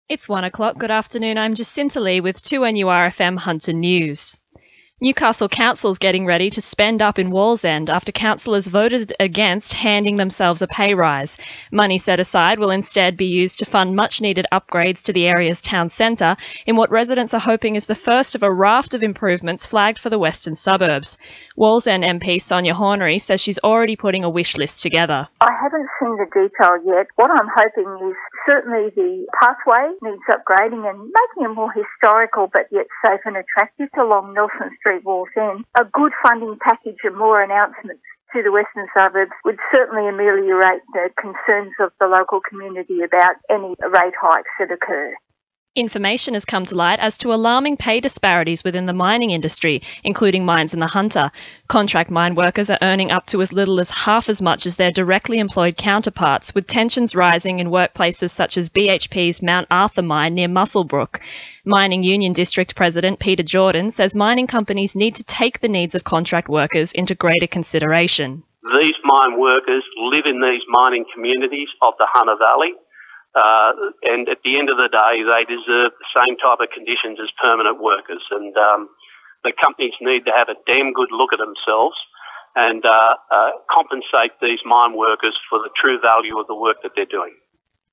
It's 1 o'clock. Good afternoon. I'm Jacinta with 2NURFM Hunter News. Newcastle Council's getting ready to spend up in Wallsend after councillors voted against handing themselves a pay rise. Money set aside will instead be used to fund much-needed upgrades to the area's town centre in what residents are hoping is the first of a raft of improvements flagged for the western suburbs. Wallsend MP Sonia Hornery says she's already putting a wish list together. I haven't seen the detail yet. What I'm hoping is certainly the pathway needs upgrading and making it more historical but yet safe and attractive along Nelson Street, Wallsend. A good funding package and more announcements to the western suburbs would certainly ameliorate the concerns of the local community about any rate hikes that occur. Information has come to light as to alarming pay disparities within the mining industry, including mines in the Hunter. Contract mine workers are earning up to as little as half as much as their directly employed counterparts, with tensions rising in workplaces such as BHP's Mount Arthur mine near Muswellbrook. Mining Union District President Peter Jordan says mining companies need to take the needs of contract workers into greater consideration. These mine workers live in these mining communities of the Hunter Valley. And at the end of the day, they deserve the same type of conditions as permanent workers. And the companies need to have a damn good look at themselves and compensate these mine workers for the true value of the work that they're doing.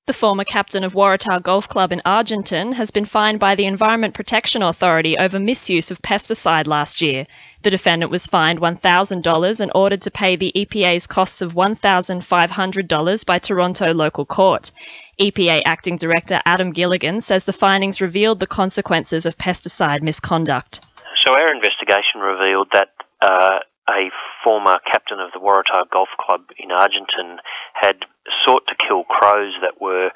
The former captain of Waratah Golf Club in Argenton has been fined by the Environment Protection Authority over misuse of pesticide last year. The defendant was fined $1,000 and ordered to pay the EPA's costs of $1,500 by Toronto local court. EPA Acting Director Adam Gilligan says the findings revealed the consequences of pesticide misconduct. So our investigation revealed that a former captain of the Waratah Golf Club in Argenton had sought to kill crows that were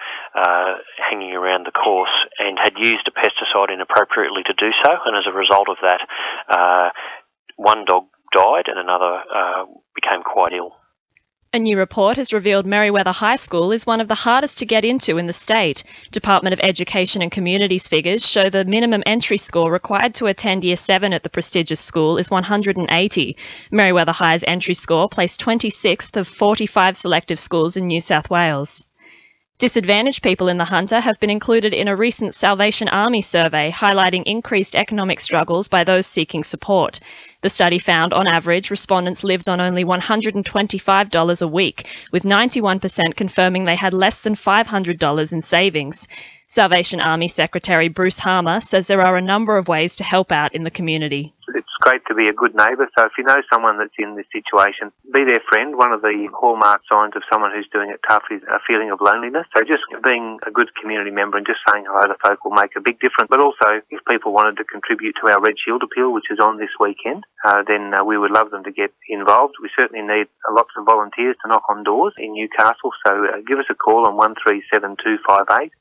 hanging around the course and had used a pesticide inappropriately to do so, and as a result of that, one dog died and another became quite ill. A new report has revealed Merewether High School is one of the hardest to get into in the state. Department of Education and Communities figures show the minimum entry score required to attend Year 7 at the prestigious school is 180. Merewether High's entry score placed 26th of 45 selective schools in New South Wales. Disadvantaged people in the Hunter have been included in a recent Salvation Army survey highlighting increased economic struggles by those seeking support. The study found, on average, respondents lived on only $125 a week, with 91% confirming they had less than $500 in savings. Salvation Army Secretary Bruce Harmer says there are a number of ways to help out in the community. It's great to be a good neighbour, so if you know someone that's in this situation, be their friend. One of the hallmark signs of someone who's doing it tough is a feeling of loneliness. So just being a good community member and just saying hello to folk will make a big difference. But also, if people wanted to contribute to our Red Shield appeal, which is on this weekend, then we would love them to get involved. We certainly need lots of volunteers to knock on doors in Newcastle, so give us a call on 137258.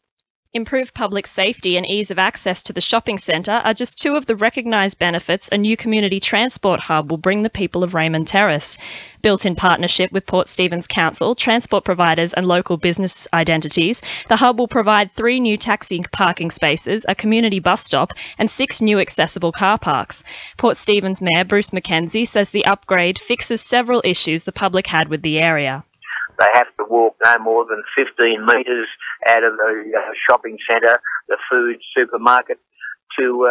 Improved public safety and ease of access to the shopping centre are just two of the recognised benefits a new community transport hub will bring the people of Raymond Terrace. Built in partnership with Port Stephens Council, transport providers and local business identities, the hub will provide 3 new taxi parking spaces, a community bus stop and 6 new accessible car parks. Port Stephens Mayor Bruce McKenzie says the upgrade fixes several issues the public had with the area. They have to walk no more than 15 metres out of the shopping centre, the food supermarket, to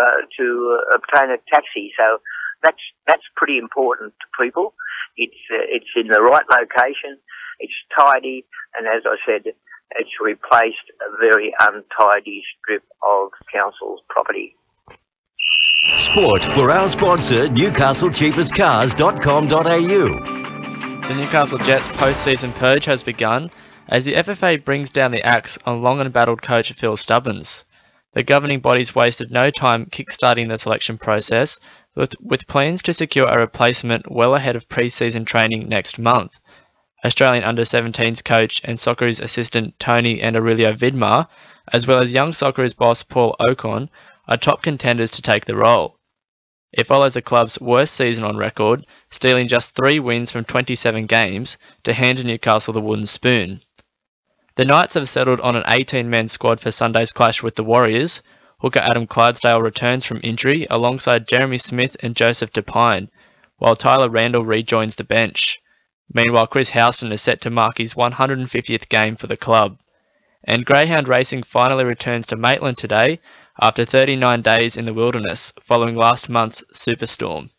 obtain a taxi. So that's pretty important to people. It's in the right location, it's tidy, and as I said, it's replaced a very untidy strip of council's property. Sport for our sponsor, NewcastleCheapestCars.com.au. The Newcastle Jets post-season purge has begun as the FFA brings down the axe on long and battled coach Phil Stubbins. The governing bodies wasted no time kick-starting the selection process, with plans to secure a replacement well ahead of pre-season training next month. Australian under-17s coach and Socceroos assistant Tony and Aurelio Vidmar, as well as young Socceroos boss Paul Ocon, are top contenders to take the role. It follows the club's worst season on record, stealing just 3 wins from 27 games to hand Newcastle the wooden spoon. The Knights have settled on an 18-man squad for Sunday's clash with the Warriors. Hooker Adam Clydesdale returns from injury alongside Jeremy Smith and Joseph Depine, while Tyler Randall rejoins the bench. Meanwhile, Chris Houston is set to mark his 150th game for the club. And greyhound racing finally returns to Maitland today after 39 days in the wilderness following last month's superstorm.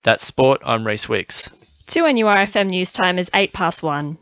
That's Sport, I'm Rhys Wicks. 2NURFM news time is 1:08.